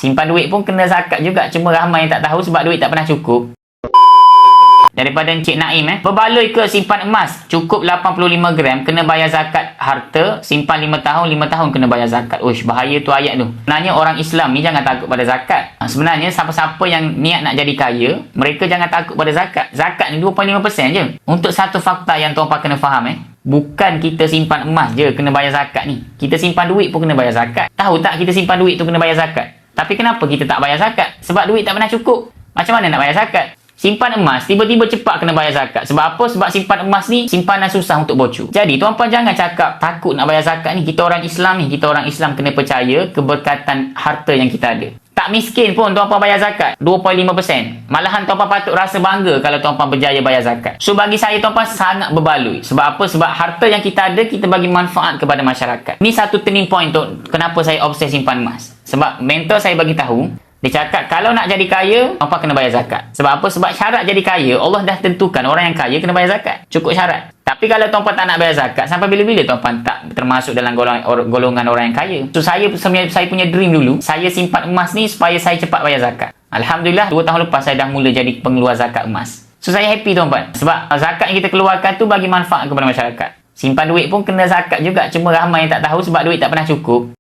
Simpan duit pun kena zakat juga. Cuma ramai yang tak tahu sebab duit tak pernah cukup. Daripada Encik Naim, berbaloi ke simpan emas? Cukup 85 gram, kena bayar zakat harta. Simpan 5 tahun, 5 tahun kena bayar zakat. Uish, bahaya tu ayat tu. Sebenarnya orang Islam ni jangan takut pada zakat. Sebenarnya siapa-siapa yang niat nak jadi kaya, mereka jangan takut pada zakat. Zakat ni 2.5% je. Untuk satu fakta yang tuan-tuan kena faham, bukan kita simpan emas je kena bayar zakat ni. Kita simpan duit pun kena bayar zakat. Tahu tak kita simpan duit tu kena bayar zakat? Tapi kenapa kita tak bayar zakat? Sebab duit tak pernah cukup. Macam mana nak bayar zakat? Simpan emas, tiba-tiba cepat kena bayar zakat. Sebab apa? Sebab simpan emas ni simpanan susah untuk bocor. Jadi tuan-puan jangan cakap takut nak bayar zakat ni. Kita orang Islam ni, kita orang Islam kena percaya keberkatan harta yang kita ada. Tak miskin pun tuan-puan bayar zakat 2.5%. Malahan tuan-puan patut rasa bangga kalau tuan-puan berjaya bayar zakat. So bagi saya tuan-puan sangat berbaloi. Sebab apa? Sebab harta yang kita ada, kita bagi manfaat kepada masyarakat. Ni satu turning point tu kenapa saya obses simpan emas. Sebab mentor saya bagi tahu, dia cakap kalau nak jadi kaya, tuan-puan kena bayar zakat. Sebab apa? Sebab syarat jadi kaya, Allah dah tentukan orang yang kaya kena bayar zakat. Cukup syarat. Tapi kalau tuan-puan tak nak bayar zakat, sampai bila-bila tuan-puan tak termasuk dalam golongan orang yang kaya. So saya punya dream dulu, saya simpan emas ni supaya saya cepat bayar zakat. Alhamdulillah 2 tahun lepas saya dah mula jadi pengeluar zakat emas. So saya happy tuan-puan. Sebab zakat yang kita keluarkan tu bagi manfaat kepada masyarakat. Simpan duit pun kena zakat juga. Cuma ramai yang tak tahu sebab duit tak pernah cukup.